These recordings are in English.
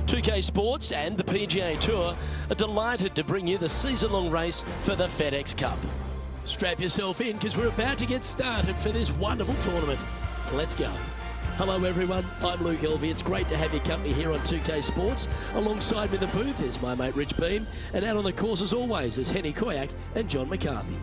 2K Sports and the PGA Tour are delighted to bring you the season-long race for the FedEx Cup. Strap yourself in because we're about to get started for this wonderful tournament. Let's go. Hello everyone, I'm Luke Elvey. It's great to have your company here on 2K Sports. Alongside me in the booth is my mate Rich Beam, and out on the course as always is Henny Koyak and John McCarthy.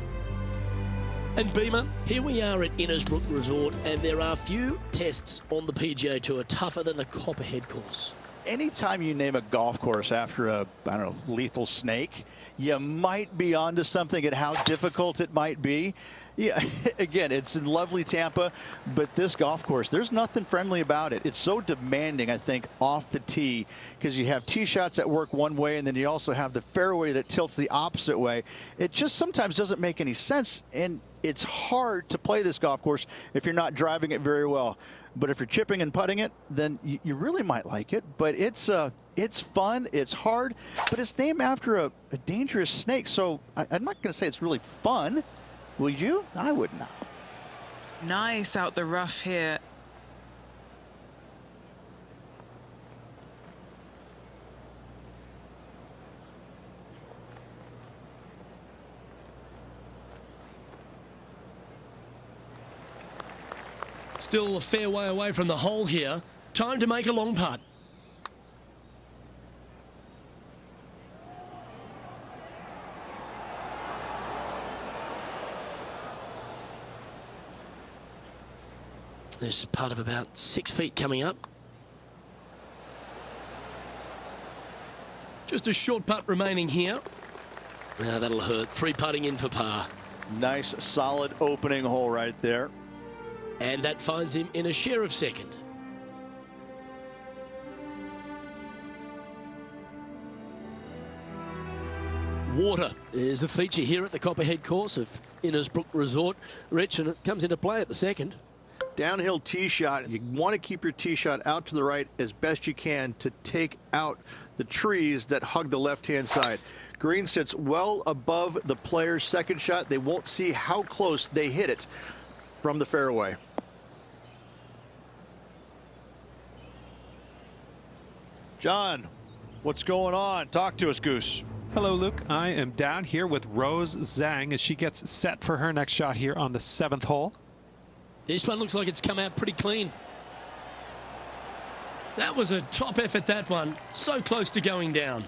And Beamer, here we are at Innishbrook Resort, and there are few tests on the PGA Tour tougher than the Copperhead course. Anytime you name a golf course after a, I don't know, lethal snake, you might be onto something at how difficult it might be. Yeah, again, it's in lovely Tampa, but this golf course, there's nothing friendly about it. It's so demanding, I think, off the tee, because you have tee shots that work one way, and then you also have the fairway that tilts the opposite way. It just sometimes doesn't make any sense, and it's hard to play this golf course if you're not driving it very well. But if you're chipping and putting it, then you really might like it. But it's fun, it's hard, but it's named after a dangerous snake, so I'm not going to say it's really fun. Would you? I would not. Nice out the rough here. Still a fair way away from the hole here. Time to make a long putt. This putt of about 6 feet coming up. Just a short putt remaining here. Now that'll hurt. 3 putting in for par. Nice, solid opening hole right there. And that finds him in a share of second. Water is a feature here at the Copperhead course of Innishbrook Resort. Rich, and it comes into play at the second. Downhill tee shot. You want to keep your tee shot out to the right as best you can to take out the trees that hug the left-hand side. Green sits well above the player's second shot. They won't see how close they hit it from the fairway. John, what's going on? Talk to us, Goose. Hello, Luke. I am down here with Rose Zhang as she gets set for her next shot here on the 7th hole. This one looks like it's come out pretty clean. That was a top effort, that one. So close to going down.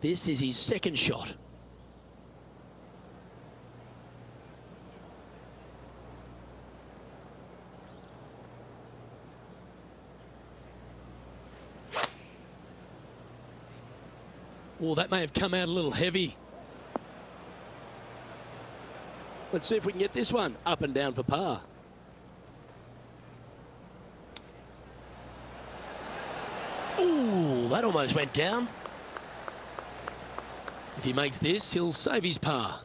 This is his second shot. Oh, that may have come out a little heavy. Let's see if we can get this one up and down for par. Ooh, that almost went down. If he makes this, he'll save his par.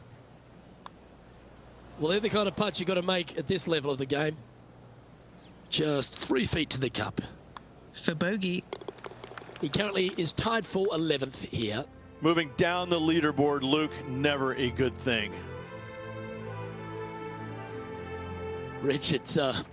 Well, they're the kind of putts you've got to make at this level of the game. Just 3 feet to the cup. For bogey. He currently is tied for 11th here. Moving down the leaderboard, Luke, never a good thing. Rich, it's a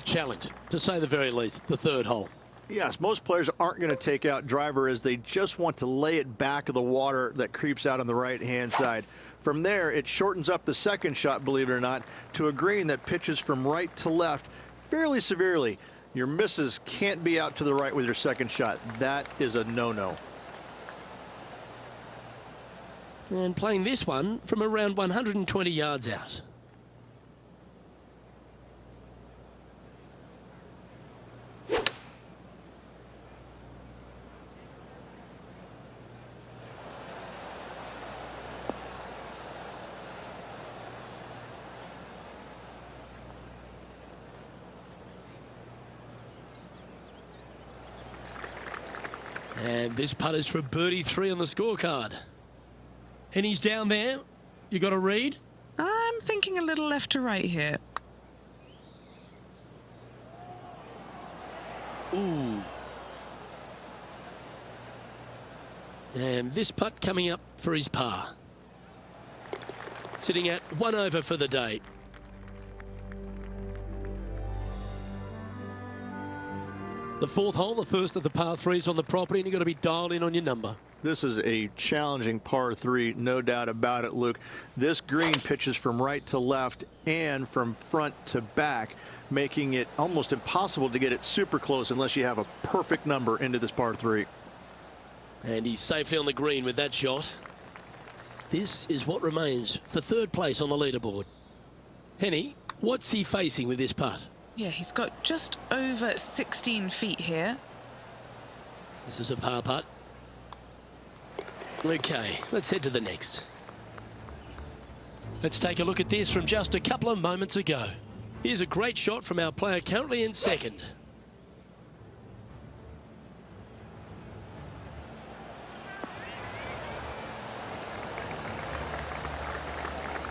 challenge, to say the very least, the 3rd hole. Yes, most players aren't going to take out driver as they just want to lay it back of the water that creeps out on the right-hand side. From there, it shortens up the second shot, believe it or not, to a green that pitches from right to left fairly severely. Your misses can't be out to the right with your second shot. That is a no-no. And playing this one from around 120 yards out. And this putt is for birdie 3 on the scorecard. And he's down there. You got a read? I'm thinking a little left to right here. Ooh. And this putt coming up for his par. Sitting at 1 over for the day. The fourth hole, the first of the par threes on the property, and you've got to be dialed in on your number. This is a challenging par 3, no doubt about it, Luke. This green pitches from right to left and from front to back, making it almost impossible to get it super close unless you have a perfect number into this par 3. And he's safely on the green with that shot. This is what remains for third place on the leaderboard. Henny, what's he facing with this putt? Yeah, he's got just over 16 feet here. This is a par putt. Okay, let's head to the next. Let's take a look at this from just a couple of moments ago. Here's a great shot from our player currently in second.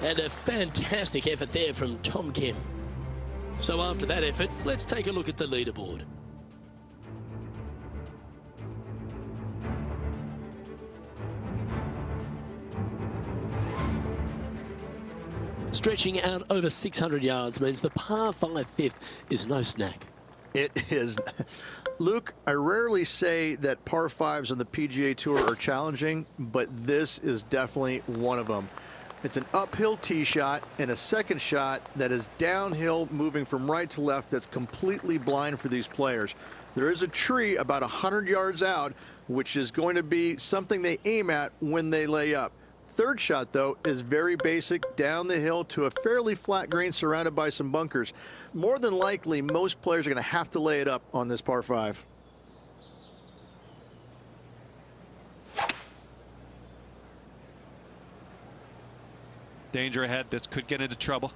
And a fantastic effort there from Tom Kim. So after that effort, let's take a look at the leaderboard. Stretching out over 600 yards means the par 5 fifth is no snack. It is. Luke, I rarely say that par 5s on the PGA Tour are challenging, but this is definitely one of them. It's an uphill tee shot and a second shot that is downhill, moving from right to left, that's completely blind for these players. There is a tree about 100 yards out, which is going to be something they aim at when they lay up. Third shot, though, is very basic, down the hill to a fairly flat green surrounded by some bunkers. More than likely, most players are going to have to lay it up on this par 5. Danger ahead. This could get into trouble.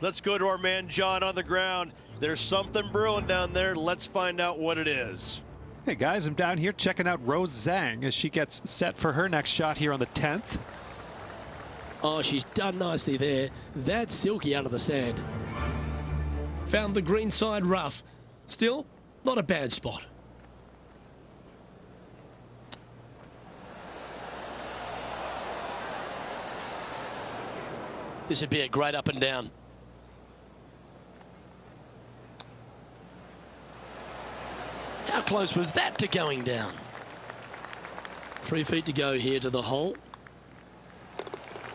Let's go to our man John on the ground. There's something brewing down there. Let's find out what it is. Hey guys, I'm down here checking out Rose Zhang as she gets set for her next shot here on the 10th. Oh, she's done nicely there. That's silky out of the sand. Found the green side rough. Still, not a bad spot. This would be a great up and down. How close was that to going down? 3 feet to go here to the hole.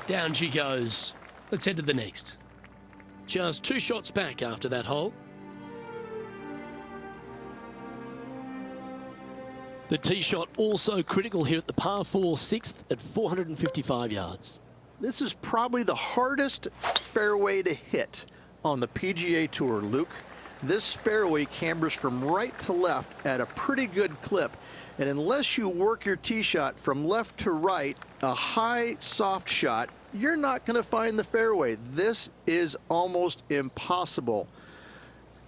Down she goes. Let's head to the next. Just 2 shots back after that hole. The tee shot also critical here at the par 4 6th at 455 yards. This is probably the hardest fairway to hit on the PGA Tour, Luke. This fairway cambers from right to left at a pretty good clip, and unless you work your tee shot from left to right, a high soft shot, you're not going to find the fairway. This is almost impossible.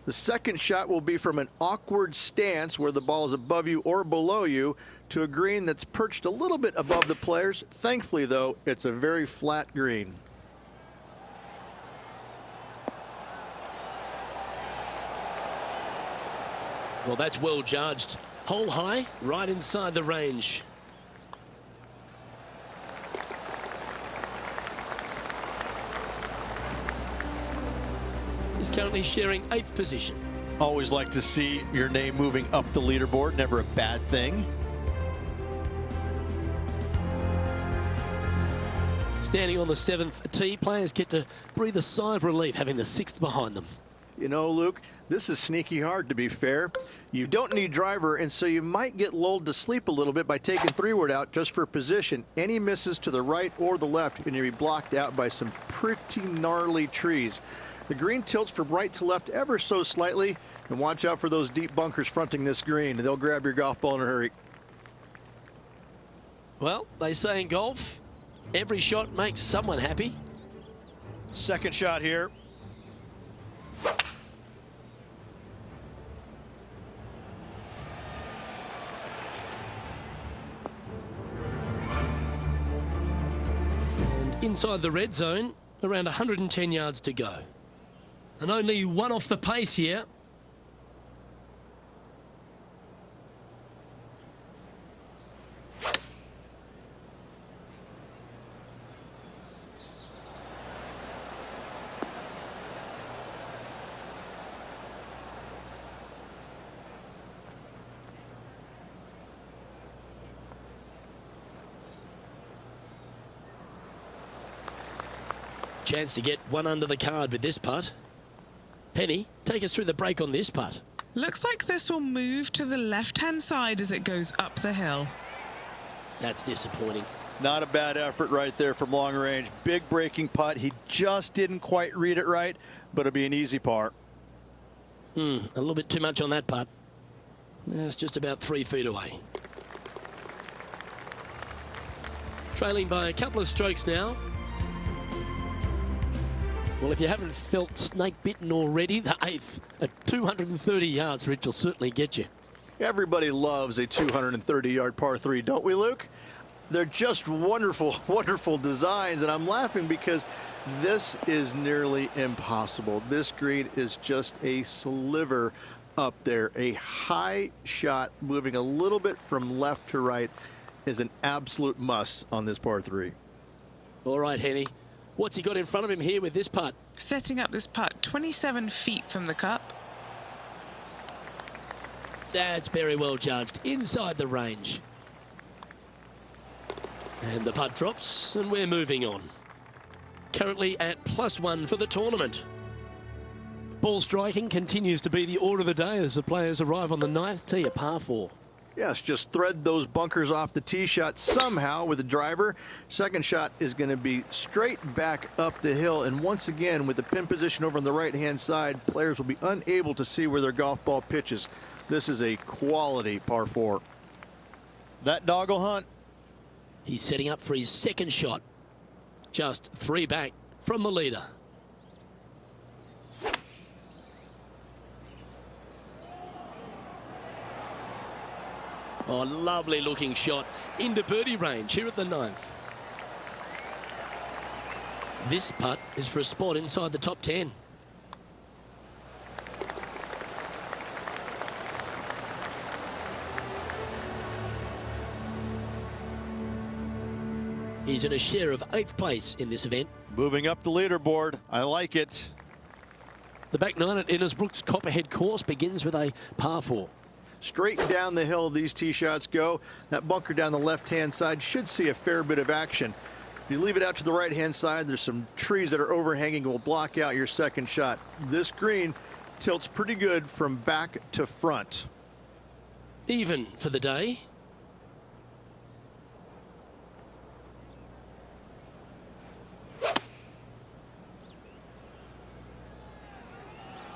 The second shot will be from an awkward stance where the ball is above you or below you to a green that's perched a little bit above the players. Thankfully, though, it's a very flat green. Well, that's well judged. Hole high, right inside the range. He's currently sharing 8th position. Always like to see your name moving up the leaderboard, never a bad thing. Standing on the 7th tee, players get to breathe a sigh of relief having the 6th behind them. You know, Luke, this is sneaky hard, to be fair. You don't need driver, and so you might get lulled to sleep a little bit by taking 3-wood out just for position. Any misses to the right or the left, and you'll be blocked out by some pretty gnarly trees. The green tilts from right to left ever so slightly, and watch out for those deep bunkers fronting this green. They'll grab your golf ball in a hurry. Well, they say in golf, every shot makes someone happy. Second shot here. And inside the red zone, around 110 yards to go. And only one off the pace here. Chance to get one under the card with this putt. Penny, take us through the break on this putt. Looks like this will move to the left-hand side as it goes up the hill. That's disappointing. Not a bad effort right there from long range. Big breaking putt. He just didn't quite read it right, but it'll be an easy par. A little bit too much on that putt. It's just about 3 feet away. Trailing by a couple of strokes now. Well, if you haven't felt snake bitten already, the 8th at 230 yards, Rich, will certainly get you. Everybody loves a 230-yard par 3, don't we, Luke? They're just wonderful, wonderful designs, and I'm laughing because this is nearly impossible. This green is just a sliver up there. A high shot moving a little bit from left to right is an absolute must on this par 3. All right, Henny. What's he got in front of him here with this putt? Setting up this putt 27 feet from the cup. That's very well judged. Inside the range. And the putt drops, and we're moving on. Currently at +1 for the tournament. Ball striking continues to be the order of the day as the players arrive on the 9th tee, a par 4. Yes, just thread those bunkers off the tee shot somehow with the driver. Second shot is going to be straight back up the hill. And once again, with the pin position over on the right-hand side, players will be unable to see where their golf ball pitches. This is a quality par 4. That doggle hunt. He's setting up for his second shot. Just 3 back from the leader. Oh, lovely looking shot into birdie range here at the 9th. This putt is for a spot inside the top 10. He's in a share of 8th place in this event. Moving up the leaderboard. I like it. The back 9 at Innishbrook's Copperhead course begins with a par 4. Straight down the hill these tee shots go. That bunker down the left-hand side should see a fair bit of action. If you leave it out to the right-hand side, there's some trees that are overhanging and will block out your second shot. This green tilts pretty good from back to front. Even for the day.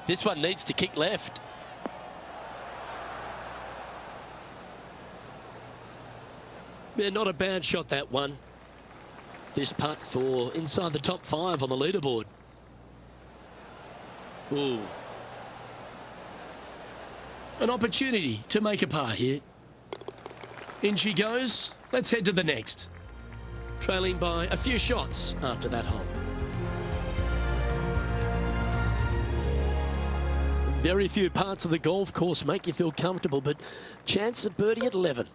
This one needs to kick left. Yeah, not a bad shot, that one. This putt for inside the top 5 on the leaderboard. Ooh. An opportunity to make a par here. In she goes. Let's head to the next. Trailing by a few shots after that hole. Very few parts of the golf course make you feel comfortable, but chance of birdie at 11.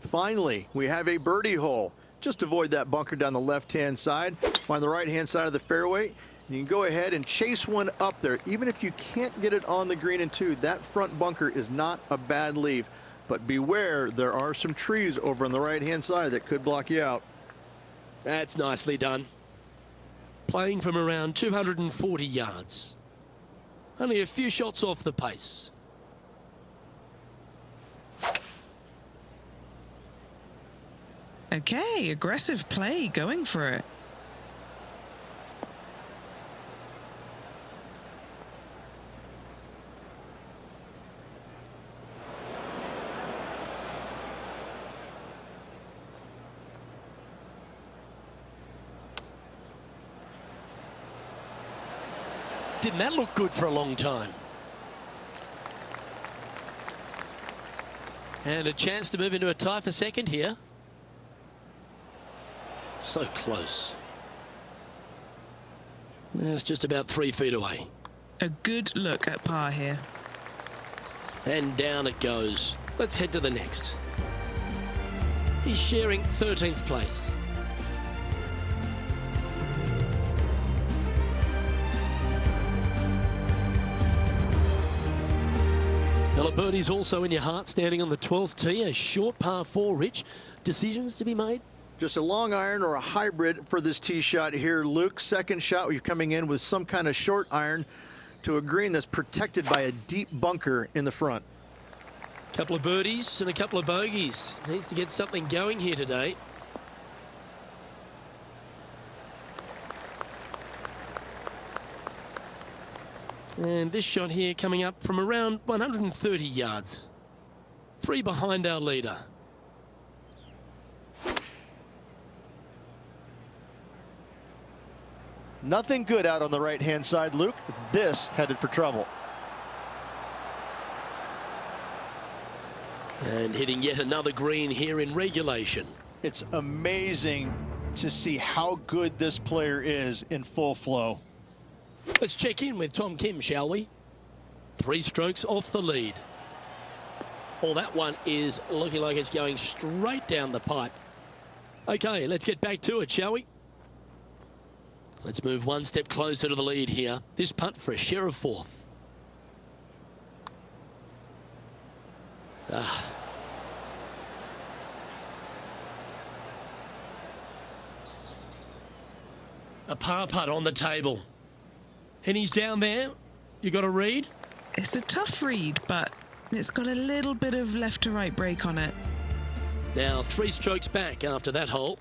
Finally, we have a birdie hole. Just avoid that bunker down the left-hand side. Find the right-hand side of the fairway. And you can go ahead and chase one up there. Even if you can't get it on the green in 2, that front bunker is not a bad leave. But beware, there are some trees over on the right-hand side that could block you out. That's nicely done. Playing from around 240 yards. Only a few shots off the pace. Okay, aggressive play, going for it. Didn't that look good for a long time? And a chance to move into a tie for second here. So close. It's just about 3 feet away. A good look at par here. And down it goes. Let's head to the next. He's sharing 13th place. Well, a birdie's also in your heart, standing on the 12th tee, a short par 4, Rich. Decisions to be made? Just a long iron or a hybrid for this tee shot here. Luke, second shot, you're coming in with some kind of short iron to a green that's protected by a deep bunker in the front. Couple of birdies and a couple of bogeys. Needs to get something going here today. And this shot here coming up from around 130 yards. 3 behind our leader. Nothing good out on the right-hand side, Luke. This headed for trouble. And hitting yet another green here in regulation. It's amazing to see how good this player is in full flow. Let's check in with Tom Kim, shall we? 3 strokes off the lead. Well, that one is looking like it's going straight down the pipe. Okay, let's get back to it, shall we? Let's move one step closer to the lead here. This putt for a share of 4th. A par putt on the table. And he's down there. You got a read? It's a tough read, but it's got a little bit of left to right break on it. Now 3 strokes back after that hole.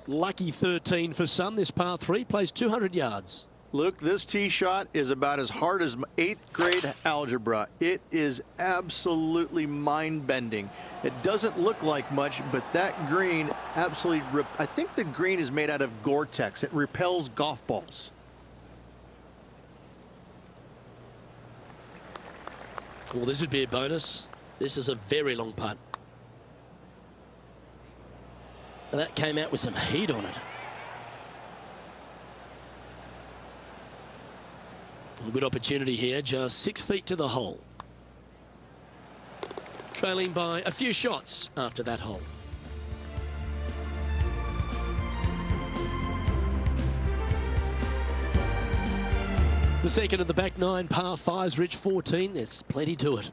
Lucky 13 for some. This par 3 plays 200 yards. Luke, this tee shot is about as hard as 8th grade algebra. It is absolutely mind-bending. It doesn't look like much, but that green absolutely, I think the green is made out of Gore-Tex. It repels golf balls. Well, this would be a bonus. This is a very long putt. And that came out with some heat on it. A good opportunity here, just 6 feet to the hole. Trailing by a few shots after that hole. The second of the back 9 par 5s, Rich 14. There's plenty to it.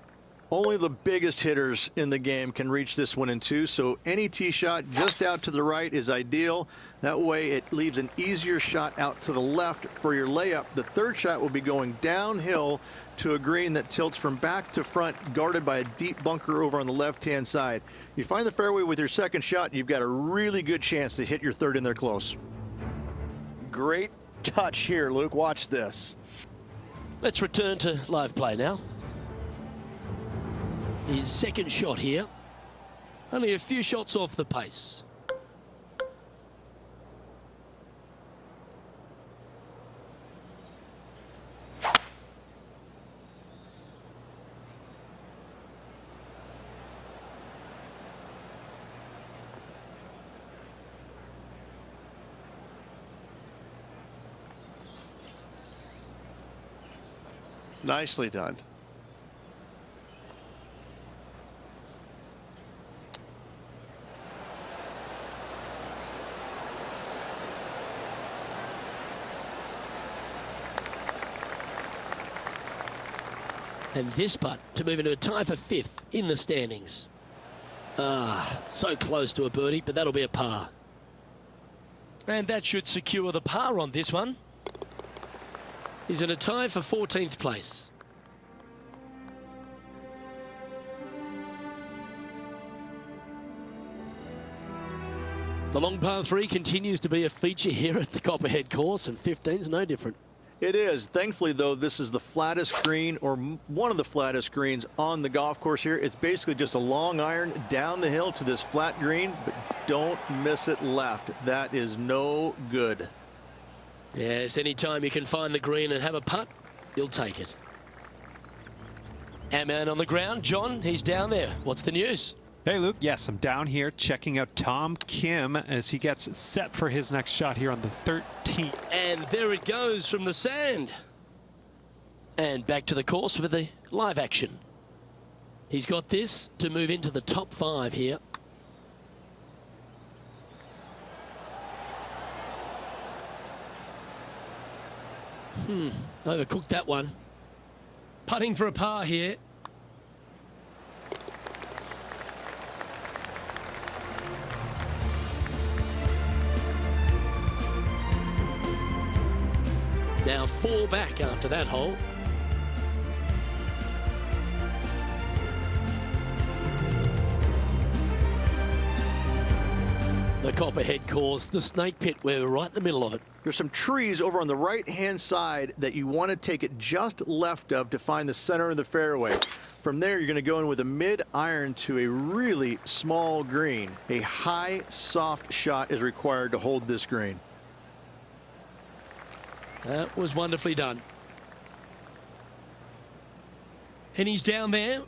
Only the biggest hitters in the game can reach this one in 2, so any tee shot just out to the right is ideal. That way it leaves an easier shot out to the left for your layup. The third shot will be going downhill to a green that tilts from back to front, guarded by a deep bunker over on the left-hand side. You find the fairway with your second shot, you've got a really good chance to hit your third in there close. Great touch here, Luke. Watch this. Let's return to live play now. His second shot here. Only a few shots off the pace. Nicely done. And this putt to move into a tie for 5th in the standings. So close to a birdie, but that'll be a par. And that should secure the par on this one. He's in a tie for 14th place. The long par 3 continues to be a feature here at the Copperhead course, and 15's no different. It is. Thankfully, though, this is the flattest green, or one of the flattest greens on the golf course here. It's basically just a long iron down the hill to this flat green, but don't miss it left. That is no good. Yes, anytime you can find the green and have a putt, you'll take it. Our man on the ground, John, he's down there. What's the news? Hey, Luke. Yes, I'm down here checking out Tom Kim as he gets set for his next shot here on the 13th. And there it goes from the sand. And back to the course with the live action. He's got this to move into the top 5 here. Overcooked that one. Putting for a par here. Now 4 back after that hole. The Copperhead course, the snake pit, we're right in the middle of it. There's some trees over on the right-hand side that you want to take it just left of to find the center of the fairway. From there, you're going to go in with a mid-iron to a really small green. A high, soft shot is required to hold this green. That was wonderfully done. And he's down there.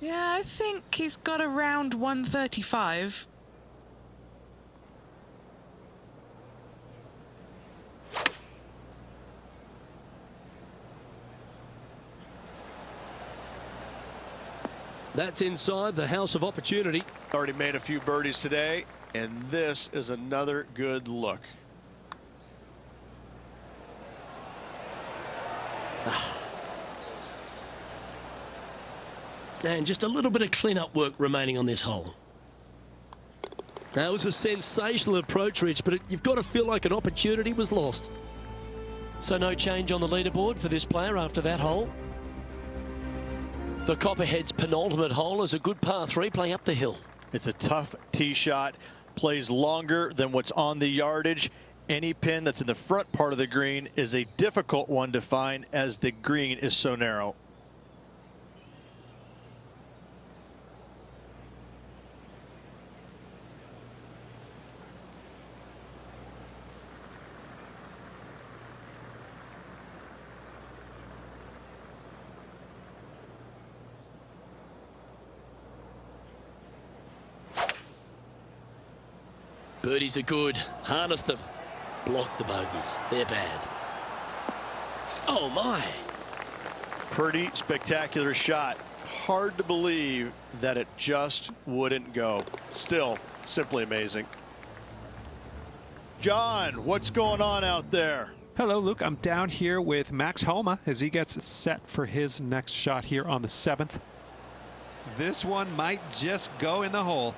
Yeah, I think he's got around 135. That's inside the house of opportunity. Already made a few birdies today, and this is another good look. And just a little bit of clean-up work remaining on this hole. That was a sensational approach, Rich, but you've got to feel like an opportunity was lost. So no change on the leaderboard for this player after that hole. The Copperhead's penultimate hole is a good par 3 playing up the hill. It's a tough tee shot, plays longer than what's on the yardage. Any pin that's in the front part of the green is a difficult one to find as the green is so narrow. Birdies are good. Harness them. Block the bogeys. They're bad. Oh, my. Pretty spectacular shot. Hard to believe that it just wouldn't go. Still, simply amazing. John, what's going on out there? Hello, Luke. I'm down here with Max Homa as he gets set for his next shot here on the 7th. This one might just go in the hole.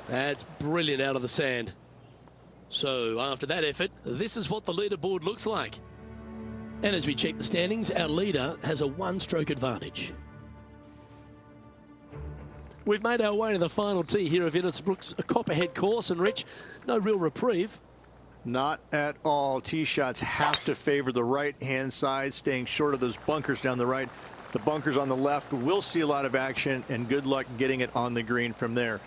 That's brilliant out of the sand. So after that effort, this is what the leaderboard looks like. And as we check the standings, our leader has a 1-stroke advantage. We've made our way to the final tee here of Innishbrook's Copperhead course, and Rich, no real reprieve. Not at all. Tee shots have to favor the right-hand side, staying short of those bunkers down the right. The bunkers on the left will see a lot of action, and good luck getting it on the green from there.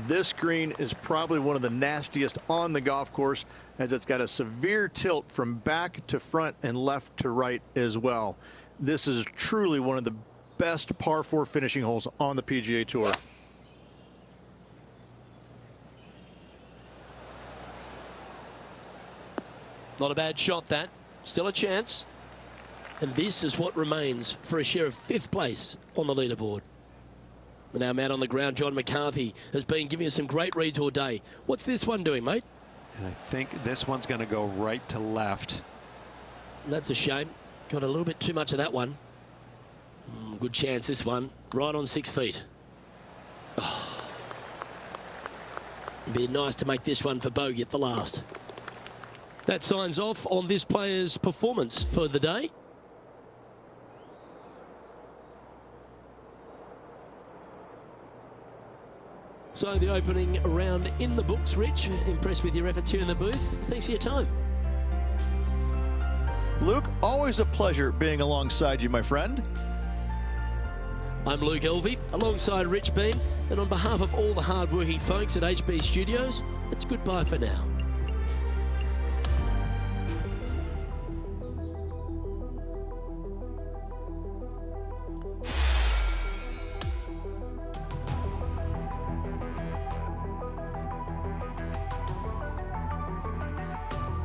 This green is probably one of the nastiest on the golf course, as it's got a severe tilt from back to front and left to right as well. This is truly one of the best par 4 finishing holes on the PGA Tour. Not a bad shot, that. Still a chance. And this is what remains for a share of 5th place on the leaderboard. And our man on the ground, John McCarthy, has been giving us some great reads all day. What's this one doing, mate? And I think this one's going to go right to left. That's a shame. Got a little bit too much of that one. Good chance, this one. Right on 6 feet. Oh. It'd be nice to make this one for bogey at the last. That signs off on this player's performance for the day. So the opening round in the books, Rich. Impressed with your efforts here in the booth. Thanks for your time. Luke, always a pleasure being alongside you, my friend. I'm Luke Elvey, alongside Rich Beam, and on behalf of all the hard-working folks at HB Studios, it's goodbye for now.